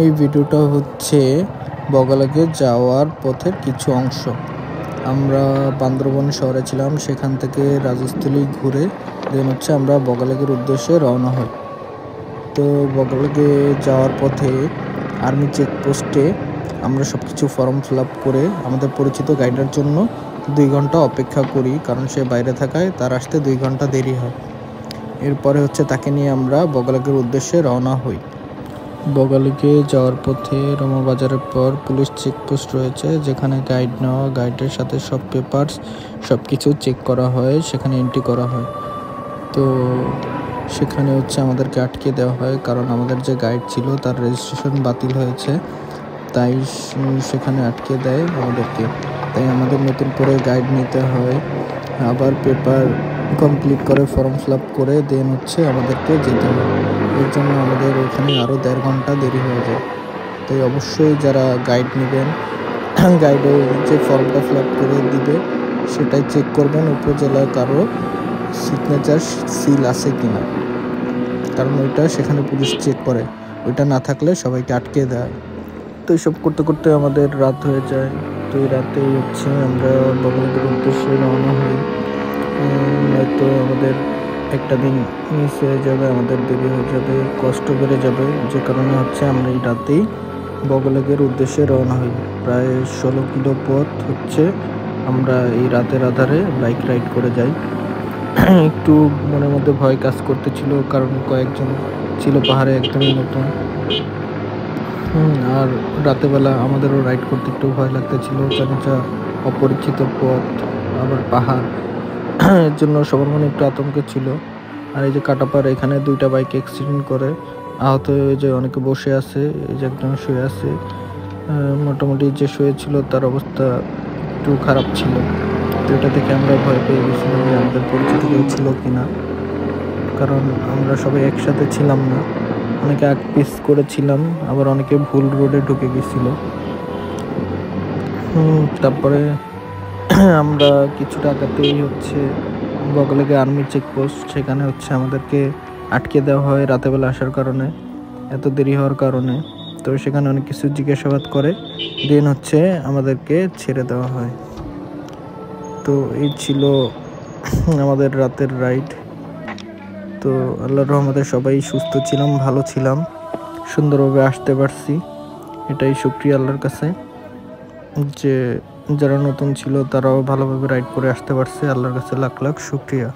এই ভিডিওটা হচ্ছে বগালাকে যাওয়ার পথের কিছু অংশ। আমরা বান্দরবন শহরে ছিলাম, সেখান থেকে রাজস্থলী ঘুরে দেন হচ্ছে আমরা বগালাগের উদ্দেশ্যে রওনা হই। তো বগালাকে যাওয়ার পথে আর্মি চেকপোস্টে আমরা সব কিছু ফর্ম ফিল আপ করে আমাদের পরিচিত গাইডের জন্য 2 ঘন্টা অপেক্ষা করি, কারণ সে বাইরে থাকায় তার আসতে 2 ঘন্টা দেরি হয়। এরপরে হচ্ছে তাকে নিয়ে আমরা বগালাগের উদ্দেশ্যে রওনা হই। বগালীকে যাওয়ার পথে রমা বাজারের পর পুলিশ চেকপোস্ট রয়েছে, যেখানে গাইড নেওয়া, গাইডের সাথে সব পেপারস সব কিছু চেক করা হয়, সেখানে এন্ট্রি করা হয়। তো সেখানে হচ্ছে আমাদেরকে আটকে দেওয়া হয়, কারণ আমাদের যে গাইড ছিল তার রেজিস্ট্রেশন বাতিল হয়েছে, তাই সেখানে আটকে দেয় আমাদেরকে। তাই আমাদের নতুন করে গাইড নিতে হয়, আবার পেপার কমপ্লিট করে ফর্ম ফিল আপ করে দেন হচ্ছে আমাদেরকে যেতে হয়। এর জন্য আমাদের ওখানে আরও 1.5 ঘন্টা দেরি হয়ে যায়। তাই অবশ্যই যারা গাইড নেবেন, গাইডে যে ফর্মটা ফিল আপ করে দিবে সেটাই চেক করবেন উপজেলায় কারো সিগনেচার সিল আছে কিনা, কারণ ওইটা সেখানে পুলিশ চেক করে, ওইটা না থাকলে সবাইকে আটকে দেয়। তো এইসব করতে করতে আমাদের রাত হয়ে যায়। তো এই রাতেই হচ্ছে আমরা বগালাগের উদ্দেশ্যে রওনা হই। হয়তো আমাদের একটা দিন মিস হয়ে যাবে, আমাদের দেরি হয়ে যাবে, কষ্ট বেড়ে যাবে, যে কারণে হচ্ছে আমরা এই রাতেই বগালাগের উদ্দেশ্যে রওনা হই। প্রায় 16 কিলো পথ হচ্ছে আমরা এই রাতের আধারে বাইক রাইড করে যাই। একটু মনের মধ্যে ভয় কাজ করতেছিল, কারণ কয়েকজন ছিল পাহাড়ে একদমই নতুন। আর রাতেবেলা আমাদেরও রাইড করতে একটু ভয় লাগতেছিল, কারণ অপরিচিত পথ, আবার পাহাড়, এর জন্য সবার মনে একটু আতঙ্ক ছিল। আর এই যে কাটাপাড়, এখানে 2টা বাইক অ্যাক্সিডেন্ট করে আহত হয়ে যে অনেকে বসে আছে, এই যে একজন শুয়ে আছে। মোটামুটি যে শুয়েছিল তার অবস্থা একটু খারাপ ছিল। তো এটা দেখে আমরা ভয় পেয়ে গেছিলাম যে আমাদের পরিচিত কেউ ছিল কিনা, কারণ আমরা সবাই একসাথে ছিলাম না, অনেকে আগ পিস করেছিলাম, আবার অনেকে ভুল রোডে ঢুকে গেছিল। তারপরে আমরা কিছুটা আগাতেই হচ্ছে বগালাগে আর্মি চেকপোস্ট, সেখানে হচ্ছে আমাদেরকে আটকে দেওয়া হয় রাতেবেলা আসার কারণে, এত দেরি হওয়ার কারণে। তো সেখানে অনেক কিছু জিজ্ঞাসাবাদ করে দেন হচ্ছে আমাদেরকে ছেড়ে দেওয়া হয়। তো এই ছিল আমাদের রাতের রাইড। তো আল্লাহর রহমতে সবাই সুস্থ ছিলাম, ভালো ছিলাম, সুন্দরভাবে আসতে পারছি। এটাই শুকরিয়া আল্লাহর কাছে, যে যারা নতুন ছিল তারাও ভালোভাবে রাইড করে আসতে পারছে। আল্লাহর কাছে লাখ লাখ শুকরিয়া।